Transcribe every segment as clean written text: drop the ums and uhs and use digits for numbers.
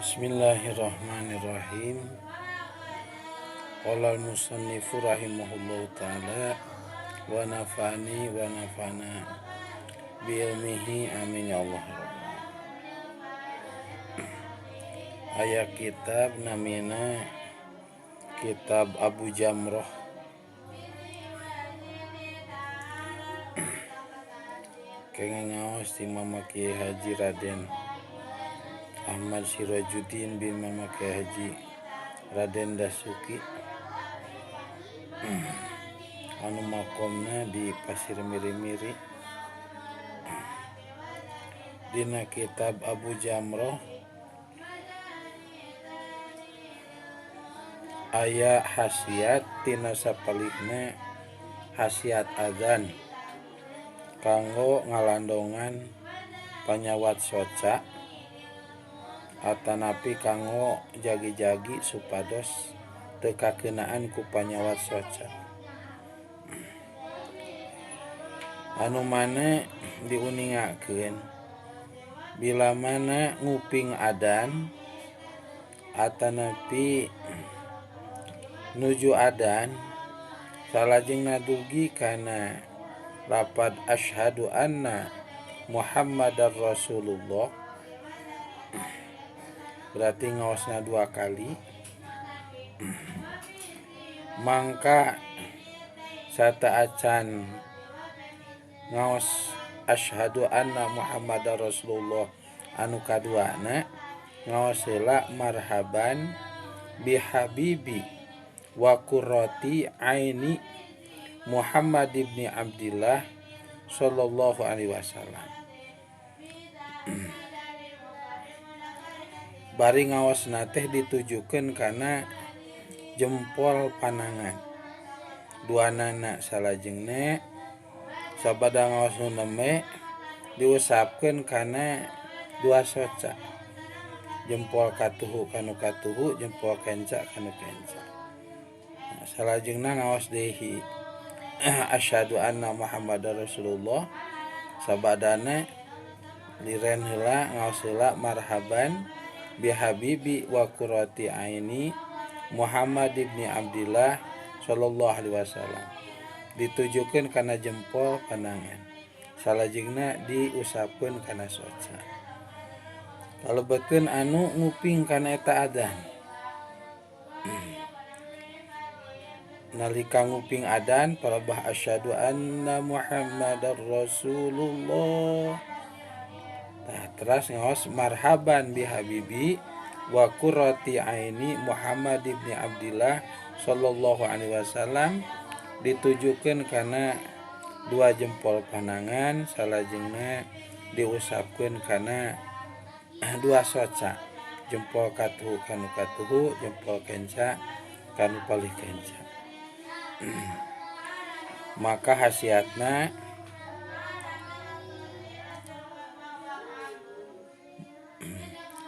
Bismillahirrahmanirrahim. Qala al-musannifu rahimahullahu ta'ala wa nafa'ani wa nafa'na bi ilmihi amin ya Allah. Aya kitab namina kitab Abu Jamrah kenging ngaos ti Mama Kiai Haji Raden Ahmad Sirajuddin bin Mama Kiai Haji Raden Dasuki anu makomna di Pasir Miri-Miri. Dina kitab Abu Jamrah aya hasiat tina sapalihna hasiat adzan kanggo ngalandongan panyawat soca atanapi kanggo jagi-jagi supados teu kakeunaan ku panyawat soca. Anu mane diuningakeun bila mana nguping adan atanapi nuju adan salajengna dugi kana lapad asyhadu anna Muhammadar Rasulullah, berarti ngaosna 2 kali, mangka sataacan ngaos asyhadu anna Muhammadar Rasulullah anu kaduana ngaos heula marhaban bihabibi wa qurrati aini Muhammad ibni Abdillah sallallahu alaihi wasallam. Bari ngaosna teh ditujukeun kana jempol panangan duanana salajengna sabada ngaos nu neme diusapkeun kana 2 soca, jempol katuhu kanu katuhu, jempol kenca kanu kenca. Salajengna ngaos deui asyhadu anna Muhammadar Rasulullah, sabadana liren heula ngaos heula marhaban bihabibi wa qurrati aini Muhammad ibni Abdillah sallallahu alaihi wasallam, ditujukeun kana jempol panangan, salajengna diusapkeun kana soca. Kalebetkeun anu nguping kana eta adzan, nalika nguping adzan parabah asyhadu anna Muhammadar Rasulullah, teras ngaos marhaban bihabibi wa qurrati aini Muhammad ibni Abdillah sallallahu alaihi wasallam, ditujukeun kana 2 jempol panangan, salajengna diusapkeun kana 2 soca, jempol katuhu kanu katuhu, jempol kenca kanu palih kenca. Maka hasiatna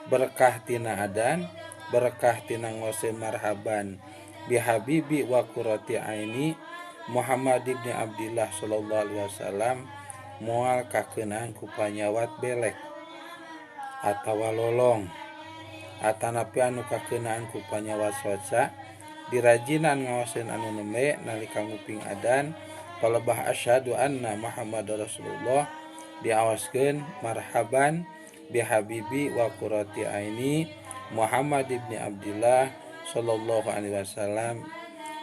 berkah tina adan, berkah tina ngose marhaban bihabibi wa qurrati aini Muhammad ibni Abdillah sallallahu alaihi wasallam moal kakeunaan ku panyawat belek atawa lolong, atanapi anu kakeunaan ku panyawat soca dirajinan ngaoseun anu neme nalika nguping adzan palebah asyhadu anna Muhammadar Rasulullah diawaskeun marhaban bihabibi wa qurrati aini Muhammad ibni Abdillah sallallahu alaihi wasallam,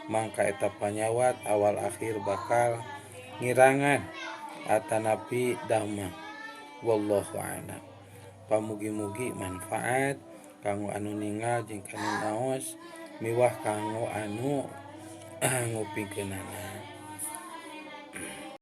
mangka eta panyawat awal akhir bakal ngirangan atanapi damang. Wallahu a'lam. Pamugi-mugi manfaat kanggo anu ningal jeung kanu naos miwah kanggo anu ngupingkeunana.